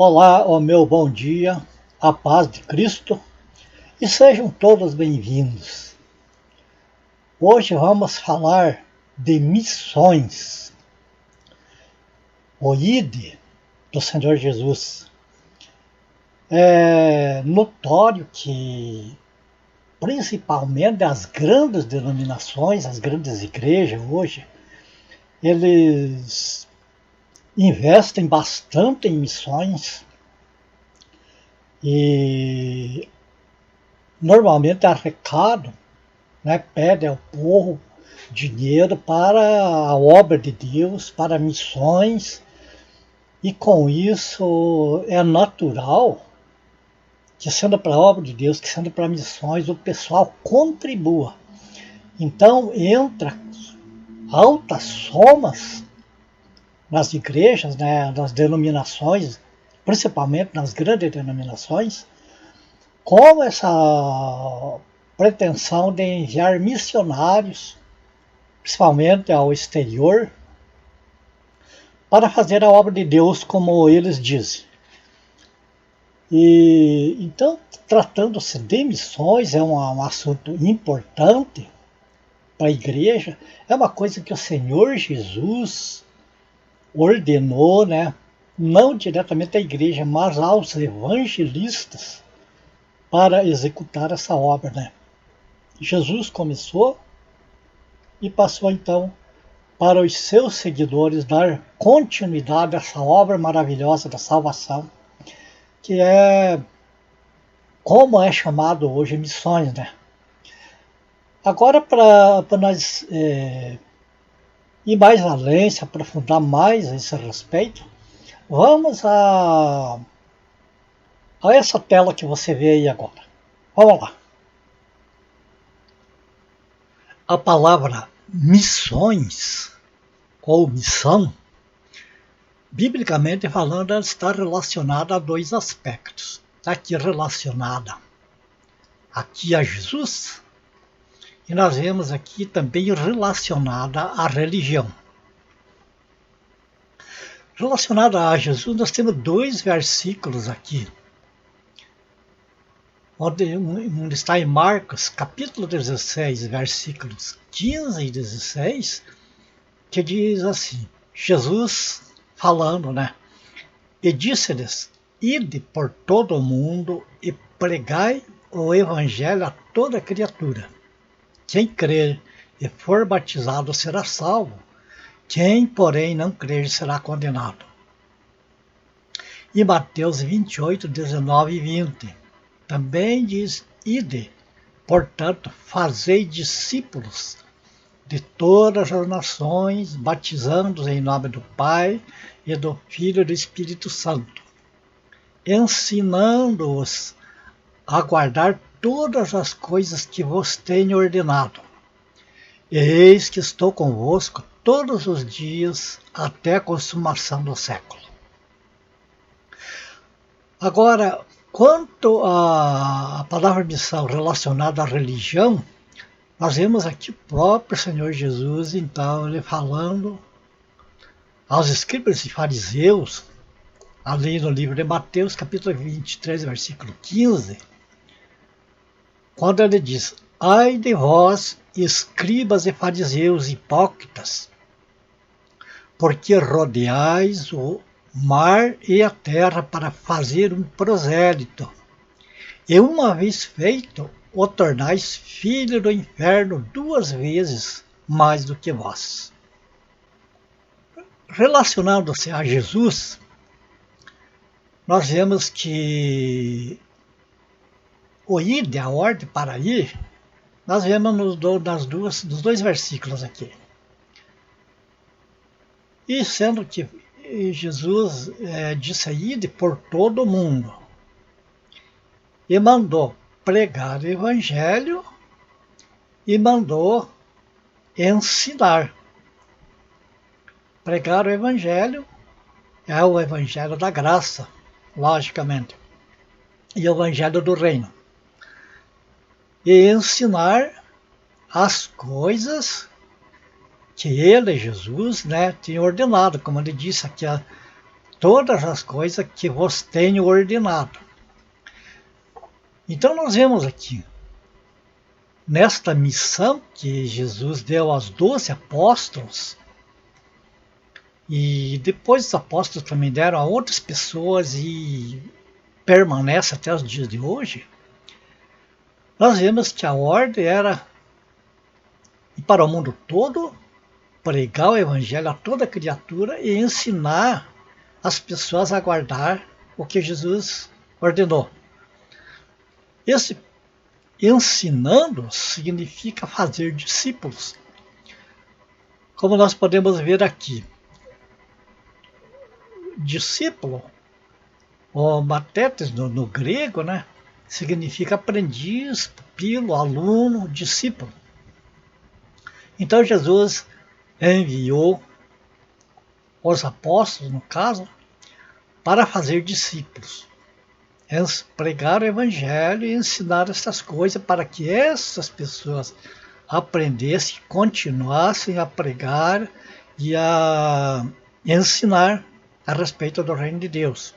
Olá, ó meu bom dia, a paz de Cristo e sejam todos bem-vindos. Hoje vamos falar de missões, o ID do Senhor Jesus. É notório que, principalmente as grandes denominações, as grandes igrejas hoje, eles investem bastante em missões e normalmente arrecadam, pedem ao povo dinheiro para a obra de Deus, para missões, e com isso é natural que, sendo para a obra de Deus, que sendo para missões, o pessoal contribua. Então entra altas somas nas igrejas, nas denominações, principalmente nas grandes denominações, com essa pretensão de enviar missionários, principalmente ao exterior, para fazer a obra de Deus, como eles dizem. E então, tratando-se de missões, é um assunto importante para a igreja, é uma coisa que o Senhor Jesus ordenou, não diretamente à igreja, mas aos evangelistas, para executar essa obra. Jesus começou e passou então para os seus seguidores dar continuidade a essa obra maravilhosa da salvação, que é como é chamado hoje missões. Agora, para nós ir mais além, se aprofundar mais a esse respeito, vamos a essa tela que você vê aí agora. Vamos lá. A palavra missões, ou missão, biblicamente falando, ela está relacionada a dois aspectos. Está aqui relacionada aqui a Jesus, e nós vemos aqui também relacionada à religião. Relacionada a Jesus, nós temos dois versículos aqui, onde está em Marcos, capítulo 16, versículos 15 e 16, que diz assim, Jesus falando, e disse-lhes, ide por todo o mundo e pregai o evangelho a toda criatura. Quem crer e for batizado será salvo, quem, porém, não crer será condenado. E Mateus 28, 19 e 20, também diz, ide, portanto, fazei discípulos de todas as nações, batizando-os em nome do Pai e do Filho e do Espírito Santo, ensinando-os a guardar todas as coisas que vos tenho ordenado. Eis que estou convosco todos os dias até a consumação do século. Agora, quanto à palavra missão relacionada à religião, nós vemos aqui o próprio Senhor Jesus, então, ele falando aos escribas e fariseus, ali no livro de Mateus, capítulo 23, versículo 15, quando ele diz, ai de vós, escribas e fariseus hipócritas, porque rodeais o mar e a terra para fazer um prosélito, e uma vez feito, o tornais filho do inferno 2 vezes mais do que vós. Relacionando-se a Jesus, nós vemos que o ide, a ordem para ir, nós vemos nos dois versículos aqui. E sendo que Jesus disse ide por todo o mundo, e mandou pregar o evangelho e mandou ensinar. Pregar o evangelho é o evangelho da graça, logicamente, e o evangelho do reino. E ensinar as coisas que ele, Jesus, tinha ordenado, como ele disse aqui, todas as coisas que vos tenho ordenado. Então nós vemos aqui, nesta missão que Jesus deu aos 12 apóstolos, e depois os apóstolos também deram a outras pessoas e permanece até os dias de hoje, nós vemos que a ordem era ir para o mundo todo, pregar o evangelho a toda criatura e ensinar as pessoas a guardar o que Jesus ordenou. Esse ensinando significa fazer discípulos. Como nós podemos ver aqui, discípulo, ou matetes no grego, né, significa aprendiz, pupilo, aluno, discípulo. Então Jesus enviou os apóstolos, no caso, para fazer discípulos, pregar o evangelho e ensinar essas coisas para que essas pessoas aprendessem, continuassem a pregar e a ensinar a respeito do reino de Deus.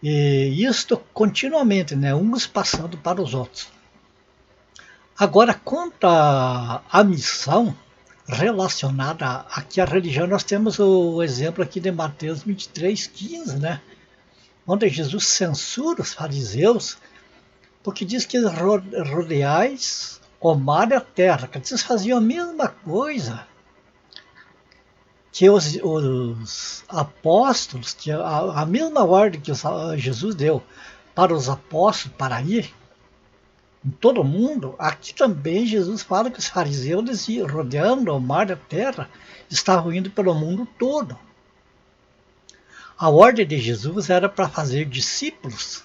E isto continuamente, né, uns passando para os outros. Agora, quanto à missão relacionada aqui à religião, nós temos o exemplo aqui de Mateus 23:15, né, onde Jesus censura os fariseus, porque diz que rodeais o mar e a terra, que eles faziam a mesma coisa que os apóstolos, que a mesma ordem que Jesus deu para os apóstolos para ir em todo mundo, aqui também Jesus fala que os fariseus, eles iam rodeando o mar e a terra, estavam indo pelo mundo todo. A ordem de Jesus era para fazer discípulos.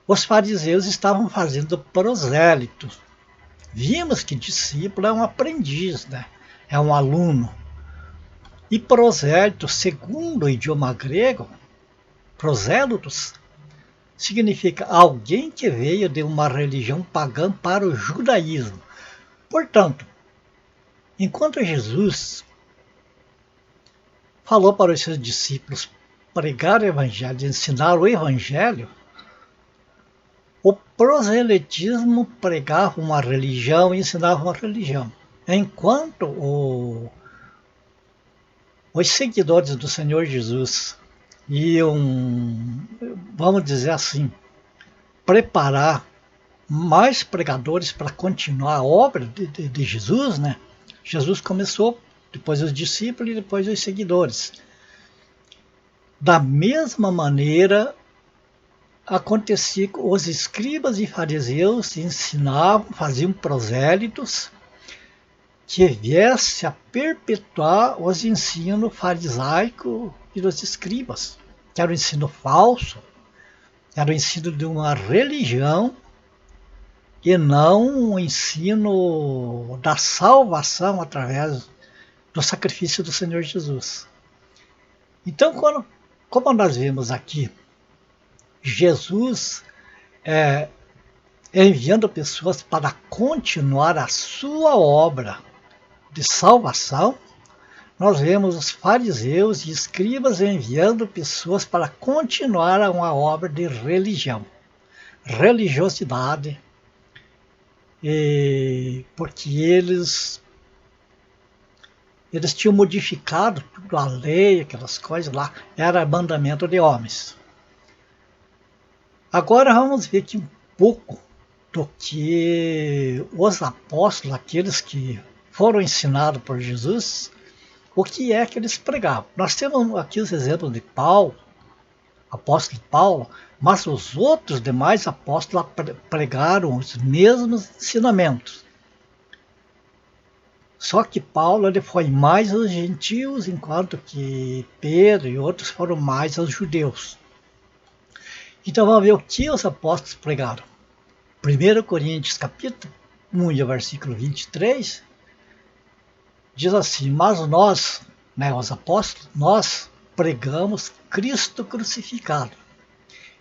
Os fariseus estavam fazendo prosélitos. Vimos que discípulo é um aprendiz, né? É um aluno. E prosélito, segundo o idioma grego, prosélitos, significa alguém que veio de uma religião pagã para o judaísmo. Portanto, enquanto Jesus falou para os seus discípulos pregar o evangelho, ensinar o evangelho, o proselitismo pregava uma religião e ensinava uma religião. Enquanto os seguidores do Senhor Jesus iam, vamos dizer assim, preparar mais pregadores para continuar a obra de Jesus, né? Jesus começou, depois os discípulos e depois os seguidores. Da mesma maneira, acontecia que os escribas e fariseus ensinavam, faziam prosélitos, que viesse a perpetuar os ensinos farisaicos e dos escribas, que era o ensino falso, era o ensino de uma religião e não o ensino da salvação através do sacrifício do Senhor Jesus. Então, como nós vemos aqui, Jesus enviando pessoas para continuar a sua obra de salvação, nós vemos os fariseus e escribas enviando pessoas para continuar uma obra de religião, religiosidade, porque eles tinham modificado tudo, a lei, aquelas coisas lá, era mandamento de homens. Agora vamos ver aqui um pouco do que os apóstolos, aqueles que foram ensinados por Jesus, o que é que eles pregavam. Nós temos aqui os exemplos de Paulo, apóstolo Paulo, mas os outros demais apóstolos pregaram os mesmos ensinamentos. Só que Paulo ele foi mais aos gentios, enquanto que Pedro e outros foram mais aos judeus. Então vamos ver o que os apóstolos pregaram. 1 Coríntios capítulo 1, versículo 23, diz assim: mas nós, né, os apóstolos, nós pregamos Cristo crucificado,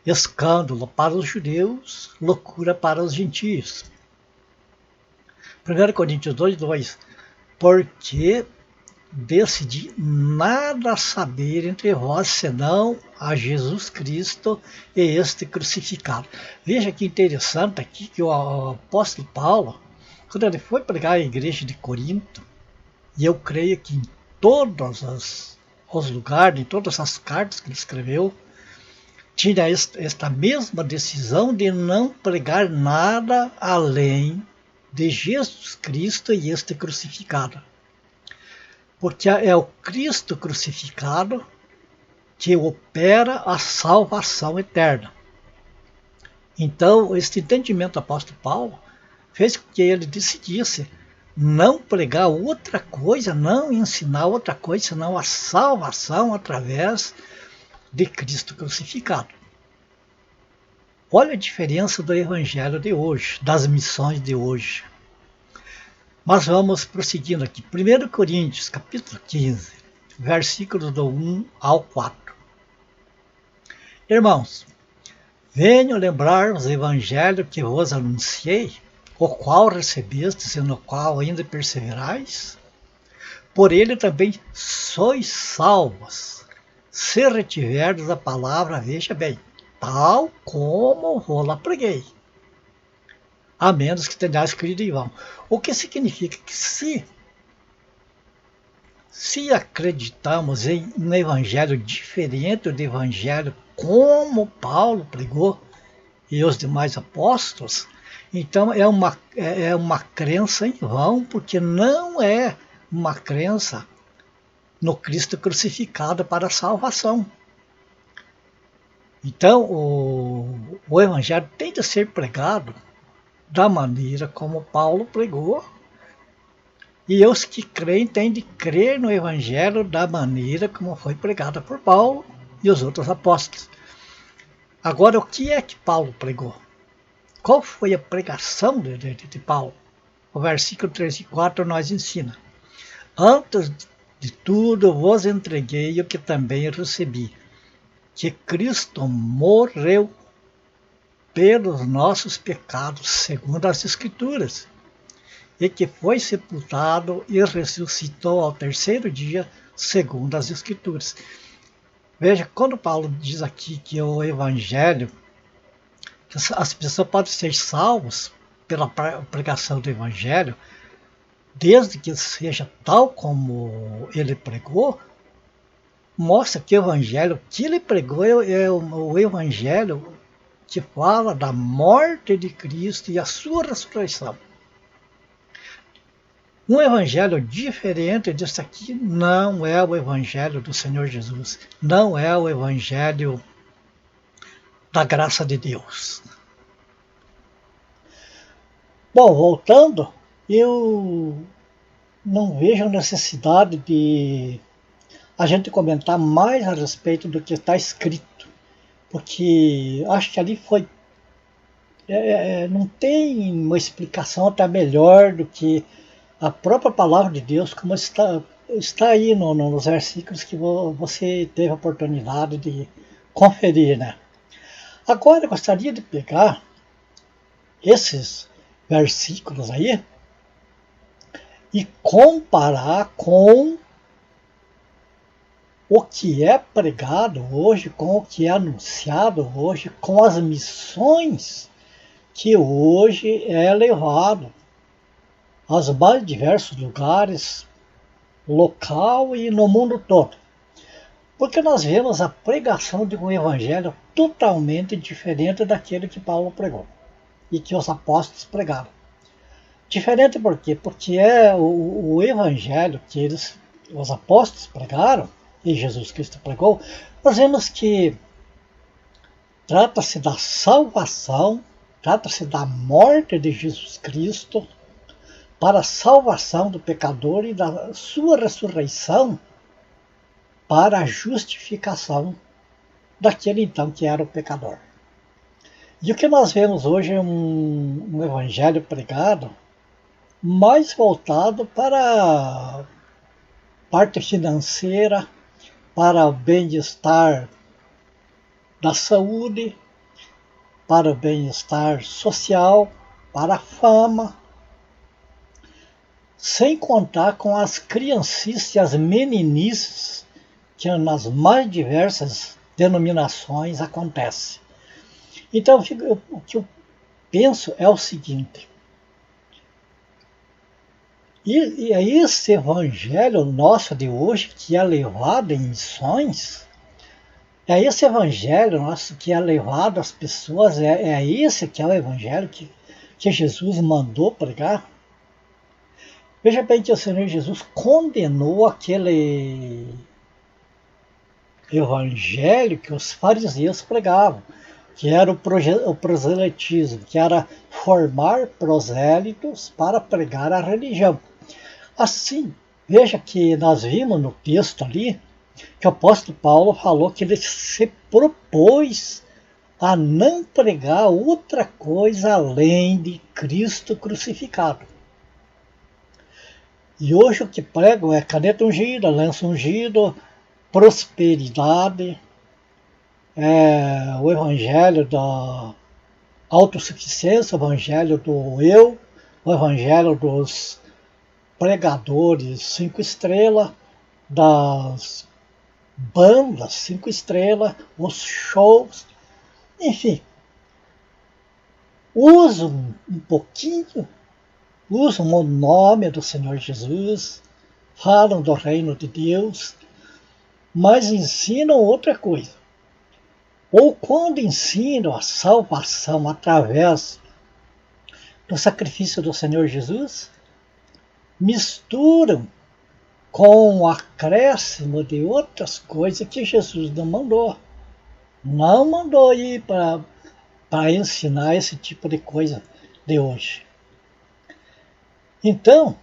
escândalo para os judeus, loucura para os gentios. 1 Coríntios 2:2, porque decidi nada saber entre vós, senão a Jesus Cristo e este crucificado. Veja que interessante aqui que o apóstolo Paulo, quando ele foi pregar à igreja de Corinto, e eu creio que em todos os lugares, em todas as cartas que ele escreveu, tinha esta mesma decisão de não pregar nada além de Jesus Cristo e este crucificado. Porque é o Cristo crucificado que opera a salvação eterna. Então, este entendimento do apóstolo Paulo fez com que ele decidisse não pregar outra coisa, não ensinar outra coisa, senão a salvação através de Cristo crucificado. Olha a diferença do evangelho de hoje, das missões de hoje. Mas vamos prosseguindo aqui. 1 Coríntios, capítulo 15, versículos do 1 ao 4. Irmãos, venho lembrar-vos o evangelho que vos anunciei, o qual recebestes e no qual ainda perseverais. Por ele também sois salvos, se retiverdes a palavra, veja bem, tal como vou-la preguei, a menos que tenhais crido em vão. O que significa que se acreditamos em um evangelho diferente do evangelho como Paulo pregou e os demais apóstolos, então é uma crença em vão, porque não é uma crença no Cristo crucificado para a salvação. Então o evangelho tem de ser pregado da maneira como Paulo pregou, e os que creem têm de crer no evangelho da maneira como foi pregada por Paulo e os outros apóstolos. Agora, o que é que Paulo pregou? Qual foi a pregação de Paulo? O versículo 3 e 4 nos ensina: antes de tudo vos entreguei o que também recebi, que Cristo morreu pelos nossos pecados, segundo as Escrituras, e que foi sepultado e ressuscitou ao terceiro dia, segundo as Escrituras. Veja, quando Paulo diz aqui que o Evangelho, que as pessoas podem ser salvas pela pregação do Evangelho, desde que seja tal como ele pregou, mostra que o Evangelho que ele pregou é o Evangelho que fala da morte de Cristo e a sua ressurreição. Um evangelho diferente desse aqui não é o evangelho do Senhor Jesus, não é o evangelho da graça de Deus. Bom, voltando, eu não vejo necessidade de a gente comentar mais a respeito do que está escrito, porque acho que ali foi não tem uma explicação até melhor do que a própria palavra de Deus, como está aí nos versículos que você teve a oportunidade de conferir, né? Agora eu gostaria de pegar esses versículos aí e comparar com o que é pregado hoje, com o que é anunciado hoje, com as missões que hoje é levado aos mais diversos lugares, local e no mundo todo. Porque nós vemos a pregação de um evangelho totalmente diferente daquele que Paulo pregou e que os apóstolos pregaram. Diferente por quê? Porque é o evangelho que os apóstolos pregaram e Jesus Cristo pregou, nós vemos que trata-se da salvação, trata-se da morte de Jesus Cristo para a salvação do pecador e da sua ressurreição para a justificação daquele então que era o pecador. E o que nós vemos hoje é um evangelho pregado mais voltado para a parte financeira, para o bem-estar da saúde, para o bem-estar social, para a fama. sem contar com as criancices e as meninices que nas mais diversas denominações acontece. Então, o que eu penso é o seguinte: e é esse evangelho nosso de hoje que é levado em missões, é esse evangelho nosso que é levado às pessoas, é esse que é o evangelho que Jesus mandou pregar. Veja bem que o Senhor Jesus condenou aquele evangelho que os fariseus pregavam, que era o proselitismo, que era formar prosélitos para pregar a religião. Assim, veja que nós vimos no texto ali que o apóstolo Paulo falou que ele se propôs a não pregar outra coisa além de Cristo crucificado. E hoje o que pregam é caneta ungida, lenço ungido, prosperidade, o evangelho da autossuficiência, o evangelho do eu, o evangelho dos pregadores 5 estrelas, das bandas 5 estrelas, os shows, enfim. Usam um pouquinho, usam o nome do Senhor Jesus, falam do reino de Deus, mas ensinam outra coisa. Ou quando ensinam a salvação através do sacrifício do Senhor Jesus, misturam com o acréscimo de outras coisas que Jesus não mandou. Não mandou ir para ensinar esse tipo de coisa de hoje. Então,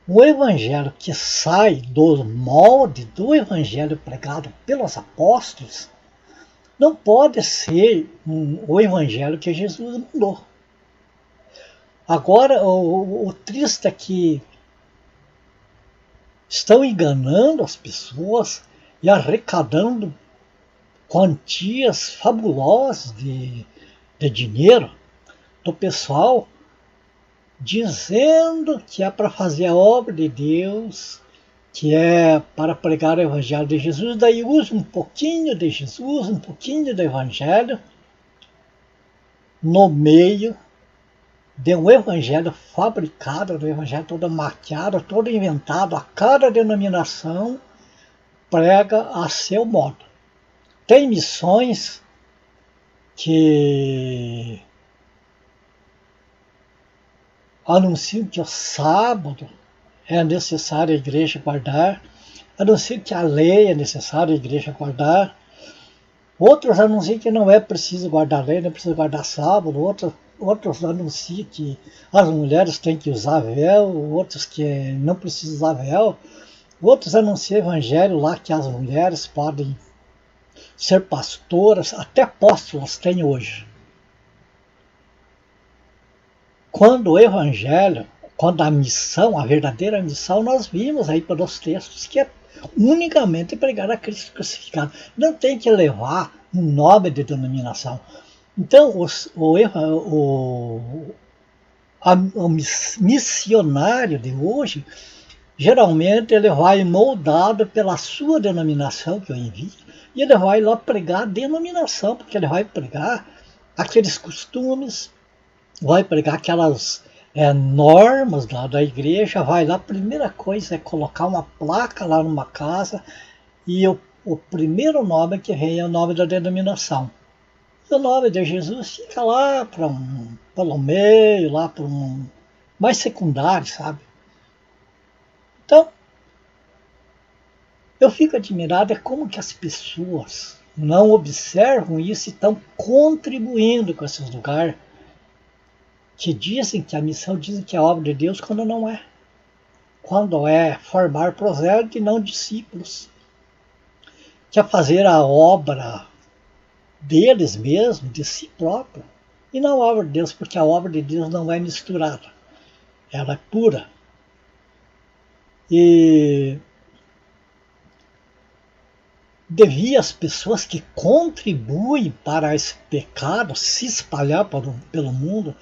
o evangelho que sai do molde do evangelho pregado pelos apóstolos não pode ser o evangelho que Jesus mandou. Agora, o triste é que estão enganando as pessoas e arrecadando quantias fabulosas de dinheiro do pessoal, dizendo que é para fazer a obra de Deus, que é para pregar o evangelho de Jesus, daí usa um pouquinho de Jesus, um pouquinho do evangelho, no meio de um evangelho fabricado, do evangelho todo maquiado, todo inventado, a cada denominação prega a seu modo. Tem missões que anunciam que o sábado é necessário a igreja guardar, anunciam que a lei é necessária a igreja guardar, outros anunciam que não é preciso guardar lei, não é preciso guardar sábado, outros anunciam que as mulheres têm que usar véu, outros que não precisam usar véu, outros anunciam evangelho lá que as mulheres podem ser pastoras, até apóstolas tem hoje. Quando o evangelho, quando a missão, a verdadeira missão, nós vimos aí pelos textos que é unicamente pregar a Cristo crucificado. Não tem que levar um nome de denominação. Então, o missionário de hoje, geralmente ele vai moldado pela sua denominação que eu envio, e ele vai lá pregar a denominação, porque ele vai pregar aqueles costumes, vai pregar aquelas normas lá da igreja, vai lá, a primeira coisa é colocar uma placa lá numa casa, e o primeiro nome que vem é o nome da denominação. O nome de Jesus fica lá pelo meio, lá para um mais secundário, sabe? Então, eu fico admirado como que as pessoas não observam isso e estão contribuindo com esses lugares que dizem que a missão, dizem que é a obra de Deus, quando não é. Quando é formar prosélitos e não discípulos. Que é fazer a obra deles mesmos, de si próprio, e não a obra de Deus, porque a obra de Deus não é misturada, ela é pura. E devia as pessoas que contribuem para esse pecado se espalhar pelo mundo,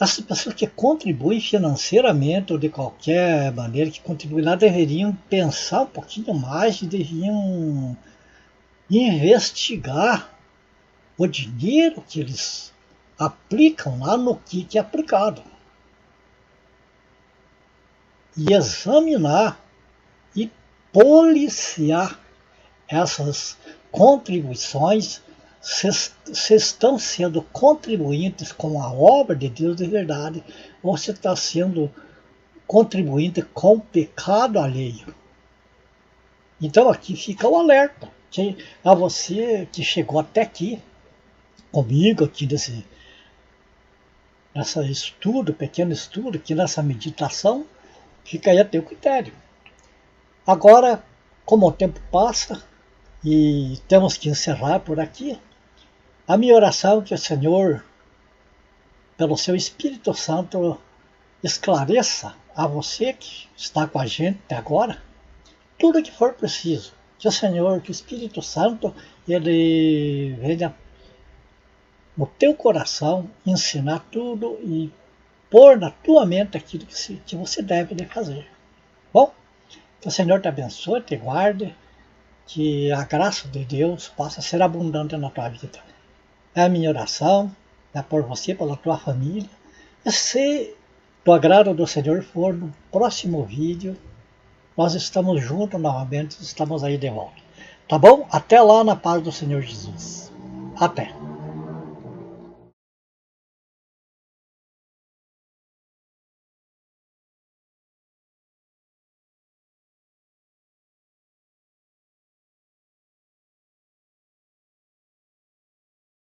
Essas pessoas que contribuem financeiramente ou de qualquer maneira que contribuem lá deveriam pensar um pouquinho mais e deveriam investigar o dinheiro que eles aplicam lá no que é aplicado. E examinar e policiar essas contribuições se estão sendo contribuintes com a obra de Deus de verdade ou se está sendo contribuinte com o pecado alheio. Então aqui fica o alerta a você que chegou até aqui comigo aqui nesse estudo, pequeno estudo, aqui nessa meditação, fica aí a teu critério. Agora, como o tempo passa e temos que encerrar por aqui, a minha oração é que o Senhor, pelo seu Espírito Santo, esclareça a você que está com a gente até agora, tudo que for preciso. Que o Senhor, que o Espírito Santo, ele venha no teu coração ensinar tudo e pôr na tua mente aquilo que você deve de fazer. Bom, que o Senhor te abençoe, te guarde, que a graça de Deus possa ser abundante na tua vida. É a minha oração, é por você, pela tua família. E se do agrado do Senhor for, no próximo vídeo, nós estamos juntos novamente, estamos aí de volta. Tá bom? Até lá na paz do Senhor Jesus. Até!